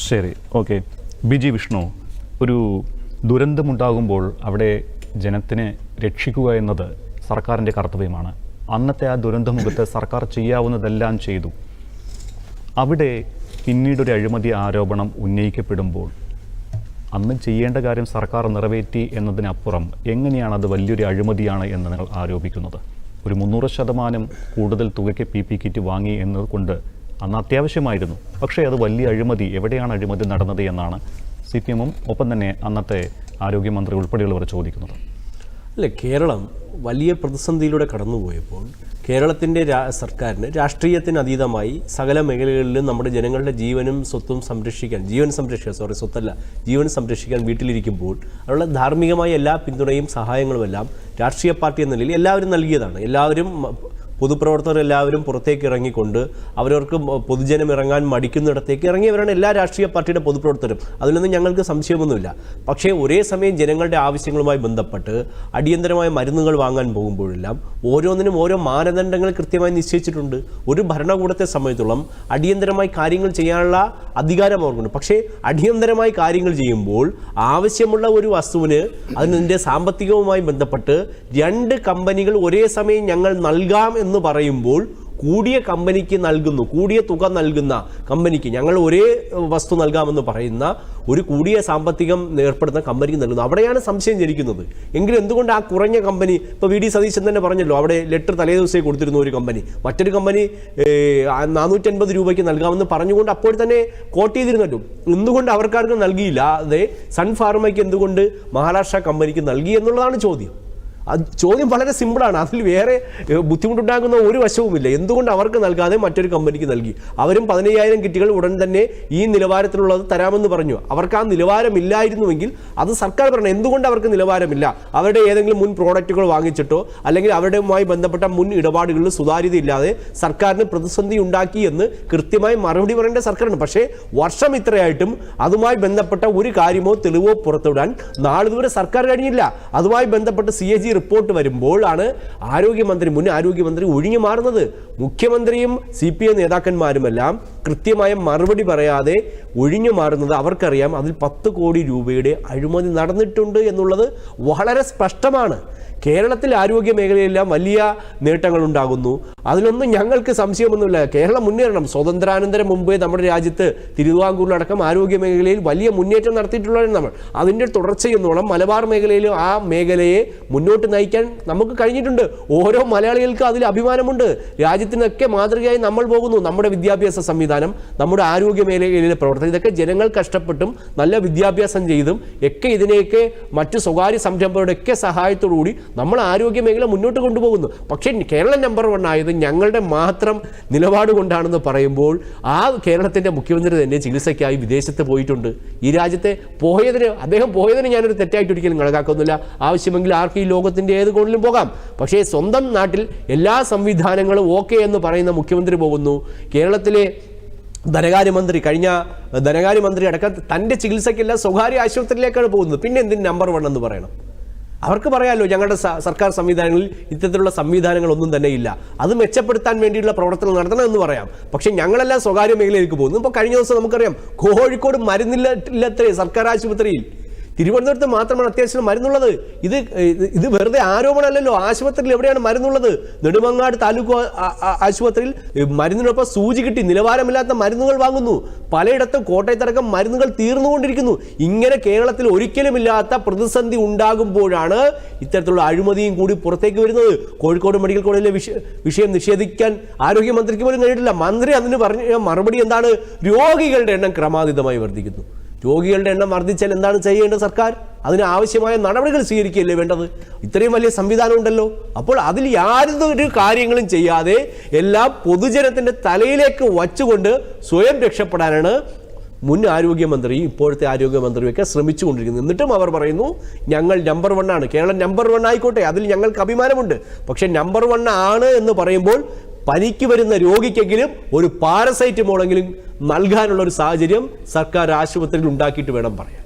ശരി, ഓക്കെ. ബിജി വിഷ്ണു, ഒരു ദുരന്തമുണ്ടാകുമ്പോൾ അവിടെ ജനത്തിനെ രക്ഷിക്കുക എന്നത് സർക്കാരിൻ്റെ കർത്തവ്യമാണ്. അന്നത്തെ ആ ദുരന്തമുഖത്ത് സർക്കാർ ചെയ്യാവുന്നതെല്ലാം ചെയ്തു. അവിടെ പിന്നീടൊരു അഴിമതി ആരോപണം ഉന്നയിക്കപ്പെടുമ്പോൾ അന്ന് ചെയ്യേണ്ട കാര്യം സർക്കാർ നിറവേറ്റി എന്നതിനപ്പുറം എങ്ങനെയാണ് അത് വലിയൊരു അഴിമതിയാണ് എന്ന് നിങ്ങൾ ആരോപിക്കുന്നത്? ഒരു 300% കൂടുതൽ തുകയ്ക്ക് PP കിറ്റ് വാങ്ങി എന്നതുകൊണ്ട് അന്ന് അത്യാവശ്യമായിരുന്നു. പക്ഷേ അത് വലിയ അഴിമതി, എവിടെയാണ് അഴിമതി നടന്നത് എന്നാണ് CPM-ഉം ഒപ്പം തന്നെ അന്നത്തെ ആരോഗ്യമന്ത്രി ഉൾപ്പെടെയുള്ളവർ ചോദിക്കുന്നത്. അല്ലേ, കേരളം വലിയ പ്രതിസന്ധിയിലൂടെ കടന്നുപോയപ്പോൾ കേരളത്തിൻ്റെ സർക്കാരിന് രാഷ്ട്രീയത്തിന് അതീതമായി സകല മേഖലകളിലും നമ്മുടെ ജനങ്ങളുടെ ജീവൻ സംരക്ഷിക്കാൻ വീട്ടിലിരിക്കുമ്പോൾ അതിനുള്ള ധാർമ്മികമായ എല്ലാ പിന്തുണയും സഹായങ്ങളുമെല്ലാം രാഷ്ട്രീയ പാർട്ടി എന്ന നിലയിൽ എല്ലാവരും നൽകിയതാണ്. എല്ലാവരും പൊതുപ്രവർത്തകർ എല്ലാവരും പുറത്തേക്ക് ഇറങ്ങിക്കൊണ്ട് അവരവർക്ക് പൊതുജനം ഇറങ്ങാൻ മടിക്കുന്നിടത്തേക്ക് ഇറങ്ങിയവരാണ് എല്ലാ രാഷ്ട്രീയ പാർട്ടിയുടെ പൊതുപ്രവർത്തകരും. അതിലൊന്നും ഞങ്ങൾക്ക് സംശയമൊന്നുമില്ല. പക്ഷേ ഒരേ സമയം ജനങ്ങളുടെ ആവശ്യങ്ങളുമായി ബന്ധപ്പെട്ട് അടിയന്തരമായ മരുന്നുകൾ വാങ്ങാൻ പോകുമ്പോഴെല്ലാം ഓരോന്നിനും ഓരോ മാനദണ്ഡങ്ങൾ കൃത്യമായി നിശ്ചയിച്ചിട്ടുണ്ട്. ഒരു ഭരണകൂടത്തെ സംബന്ധിച്ചിടത്തോളം അടിയന്തരമായി കാര്യങ്ങൾ ചെയ്യാനുള്ള അധികാരം അവർക്കുണ്ട്. പക്ഷേ അടിയന്തരമായി കാര്യങ്ങൾ ചെയ്യുമ്പോൾ ആവശ്യമുള്ള ഒരു വസ്തുവിന് അതിൻ്റെ സാമ്പത്തികവുമായി ബന്ധപ്പെട്ട് 2 കമ്പനികൾ ഒരേ സമയം ഞങ്ങൾ നൽകാം എന്ന് പറയുമ്പോൾ കൂടിയ തുക നൽകുന്ന കമ്പനിക്ക് ഞങ്ങൾ ഒരേ വസ്തു നൽകാമെന്ന് പറയുന്ന ഒരു കൂടിയ സാമ്പത്തികം ഏർപ്പെടുന്ന കമ്പനിക്ക് നൽകുന്നു. അവിടെയാണ് സംശയം ജനിക്കുന്നത്. എങ്കിലും എന്തുകൊണ്ട് ആ കുറഞ്ഞ കമ്പനി, ഇപ്പോൾ VD സതീശൻ തന്നെ പറഞ്ഞല്ലോ, അവിടെ ലെറ്റർ തലേദിവസമേ കൊടുത്തിരുന്നു ഒരു കമ്പനി, മറ്റൊരു കമ്പനി 450 രൂപയ്ക്ക് നൽകാമെന്ന് പറഞ്ഞുകൊണ്ട് അപ്പോൾ തന്നെ കോട്ട് ചെയ്തിരുന്നല്ലോ. എന്തുകൊണ്ട് അവർക്കാർക്കും നൽകിയില്ല? അതെ, സൺ ഫാർമയ്ക്ക് എന്തുകൊണ്ട് മഹാരാഷ്ട്ര കമ്പനിക്ക് നൽകി എന്നുള്ളതാണ് ചോദ്യം. ചോദ്യം വളരെ സിമ്പിളാണ്. അതിൽ വേറെ ബുദ്ധിമുട്ടുണ്ടാകുന്ന ഒരു വശവുമില്ല. എന്തുകൊണ്ട് അവർക്ക് നൽകാതെ മറ്റൊരു കമ്പനിക്ക് നൽകി? അവരും 15,000 കിറ്റുകൾ ഉടൻ തന്നെ ഈ നിലവാരത്തിലുള്ളത് തരാമെന്ന് പറഞ്ഞു. അവർക്ക് ആ നിലവാരമില്ലായിരുന്നുവെങ്കിൽ അത് സർക്കാർ പറയണം. എന്തുകൊണ്ട് അവർക്ക് നിലവാരമില്ല? അവരുടെ ഏതെങ്കിലും മുൻ പ്രോഡക്റ്റുകൾ വാങ്ങിച്ചിട്ടോ അല്ലെങ്കിൽ അവരുമായി ബന്ധപ്പെട്ട മുൻ ഇടപാടുകളിൽ സുതാര്യതയില്ലാതെ സർക്കാരിന് പ്രതിസന്ധി ഉണ്ടാക്കി എന്ന് കൃത്യമായി മറുപടി പറയേണ്ട സർക്കാരാണ്. പക്ഷേ വർഷം ഇത്രയായിട്ടും അതുമായി ബന്ധപ്പെട്ട ഒരു കാര്യമോ തെളിവോ പുറത്തുവിടാൻ നാളിതുവരെ സർക്കാർ കഴിഞ്ഞില്ല. അതുമായി ബന്ധപ്പെട്ട് CAG റിപ്പോർട്ട് വരുമ്പോഴാണ് മുൻ ആരോഗ്യമന്ത്രി ഒഴിഞ്ഞു മാറുന്നത്. മുഖ്യമന്ത്രിയും CPM നേതാക്കന്മാരുമെല്ലാം കൃത്യമായ മറുപടി പറയാതെ ഒഴിഞ്ഞു മാറുന്നത് അവർക്കറിയാം. അതിൽ 10 കോടി രൂപയുടെ അഴിമതി നടന്നിട്ടുണ്ട് എന്നുള്ളത് വളരെ സ്പഷ്ടമാണ്. കേരളത്തിൽ ആരോഗ്യ മേഖലയെല്ലാം വലിയ നേട്ടങ്ങൾ ഉണ്ടാകുന്നു. അതിലൊന്നും ഞങ്ങൾക്ക് സംശയമൊന്നുമില്ല. കേരളം മുന്നേറണം. സ്വാതന്ത്ര്യാനന്തരം മുമ്പേ നമ്മുടെ രാജ്യത്ത് തിരുവിതാംകൂറിലടക്കം ആരോഗ്യ മേഖലയിൽ വലിയ മുന്നേറ്റം നടത്തിയിട്ടുള്ളവരാണ് നമ്മൾ. അതിൻ്റെ തുടർച്ചയെന്നോണം മലബാർ മേഖലയിലും ആ മേഖലയെ മുന്നോട്ട് നയിക്കാൻ നമുക്ക് കഴിഞ്ഞിട്ടുണ്ട്. ഓരോ മലയാളികൾക്കും അതിൽ അഭിമാനമുണ്ട്. രാജ്യത്തിനൊക്കെ മാതൃകയായി നമ്മൾ പോകുന്നു. നമ്മുടെ വിദ്യാഭ്യാസ സംവിധാനം, നമ്മുടെ ആരോഗ്യ മേഖലയിലെ പ്രവർത്തനം, ഇതൊക്കെ ജനങ്ങൾ കഷ്ടപ്പെട്ടും നല്ല വിദ്യാഭ്യാസം ചെയ്തും ഒക്കെ ഇതിനെയൊക്കെ മറ്റു സ്വകാര്യ സംരംഭങ്ങളുടെയൊക്കെ സഹായത്തോടുകൂടി നമ്മൾ ആരോഗ്യ മേഖല മുന്നോട്ട് കൊണ്ടുപോകുന്നു. പക്ഷേ കേരളം നമ്പർ 1 ആയത് ഞങ്ങളുടെ മാത്രം നിലപാട് കൊണ്ടാണെന്ന് പറയുമ്പോൾ ആ കേരളത്തിൻ്റെ മുഖ്യമന്ത്രി തന്നെ ചികിത്സയ്ക്കായി വിദേശത്ത് പോയിട്ടുണ്ട്. ഈ രാജ്യത്തെ അദ്ദേഹം പോയതിന് ഞാനൊരു തെറ്റായിട്ട് ഒരിക്കലും കണക്കാക്കുന്നില്ല. ആവശ്യമെങ്കിൽ ആർക്ക് ഈ ലോകത്തിൻ്റെ ഏത് കോണിലും പോകാം. പക്ഷേ സ്വന്തം നാട്ടിൽ എല്ലാ സംവിധാനങ്ങളും ഓക്കെ എന്ന് പറയുന്ന മുഖ്യമന്ത്രി പോകുന്നു. കേരളത്തിലെ കഴിഞ്ഞ ധനകാര്യമന്ത്രി അടക്കം തൻ്റെ ചികിത്സയ്ക്കെല്ലാം സ്വകാര്യ ആശുപത്രിയിലേക്കാണ് പോകുന്നത്. പിന്നെ എന്തിന് നമ്പർ 1 എന്ന് പറയണം? അവർക്ക് പറയാമല്ലോ ഞങ്ങളുടെ സർക്കാർ സംവിധാനങ്ങളിൽ ഇത്തരത്തിലുള്ള സംവിധാനങ്ങളൊന്നും തന്നെ ഇല്ല, അത് മെച്ചപ്പെടുത്താൻ വേണ്ടിയുള്ള പ്രവർത്തനം നടത്തണം എന്ന് പറയാം. പക്ഷേ ഞങ്ങളെല്ലാം സ്വകാര്യ മേഖലയിലേക്ക് പോകുന്നു. ഇപ്പോൾ കഴിഞ്ഞ ദിവസം നമുക്കറിയാം, കോഴിക്കോട് മരുന്നില്ലത്രേ സർക്കാർ ആശുപത്രിയിൽ. തിരുവനന്തപുരത്ത് മാത്രമാണ് അത്യാവശ്യം മരുന്നുള്ളത്. ഇത് വെറുതെ ആരോപണമല്ലല്ലോ. ആശുപത്രിയിൽ എവിടെയാണ് മരുന്നുള്ളത്? നെടുമങ്ങാട് താലൂക്ക് ആശുപത്രിയിൽ മരുന്നിനൊപ്പം സൂചി കിട്ടി നിലവാരമില്ലാത്ത മരുന്നുകൾ വാങ്ങുന്നു. പലയിടത്തും കോട്ടയത്തടക്കം മരുന്നുകൾ തീർന്നുകൊണ്ടിരിക്കുന്നു. ഇങ്ങനെ കേരളത്തിൽ ഒരിക്കലുമില്ലാത്ത പ്രതിസന്ധി ഉണ്ടാകുമ്പോഴാണ് ഇത്തരത്തിലുള്ള അഴിമതിയും കൂടി പുറത്തേക്ക് വരുന്നത്. കോഴിക്കോട് മെഡിക്കൽ കോളേജിലെ വിഷയം നിഷേധിക്കാൻ ആരോഗ്യമന്ത്രിക്ക് പോലും കഴിഞ്ഞിട്ടില്ല. മന്ത്രി അതിന് പറഞ്ഞ മറുപടി എന്താണ്? രോഗികളുടെ എണ്ണം ക്രമാതീതമായി വർദ്ധിക്കുന്നു. രോഗികളുടെ എണ്ണം വർദ്ധിച്ചാൽ എന്താണ് ചെയ്യേണ്ടത് സർക്കാർ? അതിന് ആവശ്യമായ നടപടികൾ സ്വീകരിക്കുകയല്ലേ വേണ്ടത്? ഇത്രയും വലിയ സംവിധാനം ഉണ്ടല്ലോ. അപ്പോൾ അതിൽ യാതൊരു കാര്യങ്ങളും ചെയ്യാതെ എല്ലാം പൊതുജനത്തിൻ്റെ തലയിലേക്ക് വച്ചുകൊണ്ട് സ്വയം രക്ഷപ്പെടാനാണ് മുൻ ആരോഗ്യമന്ത്രിയും ഇപ്പോഴത്തെ ആരോഗ്യമന്ത്രിയൊക്കെ ശ്രമിച്ചുകൊണ്ടിരിക്കുന്നത്. എന്നിട്ടും അവർ പറയുന്നു ഞങ്ങൾ നമ്പർ 1 ആണ്. കേരളം നമ്പർ 1 ആയിക്കോട്ടെ, അതിൽ ഞങ്ങൾക്ക് അഭിമാനമുണ്ട്. പക്ഷെ നമ്പർ 1 ആണ് എന്ന് പറയുമ്പോൾ പനിക്ക് വരുന്ന രോഗിക്കെങ്കിലും ഒരു പാരസൈറ്റമോളെങ്കിലും നൽകാനുള്ള ഒരു സാഹചര്യം സർക്കാർ ആശുപത്രിയിൽ ഉണ്ടാക്കിയിട്ട് വേണം പറയാൻ.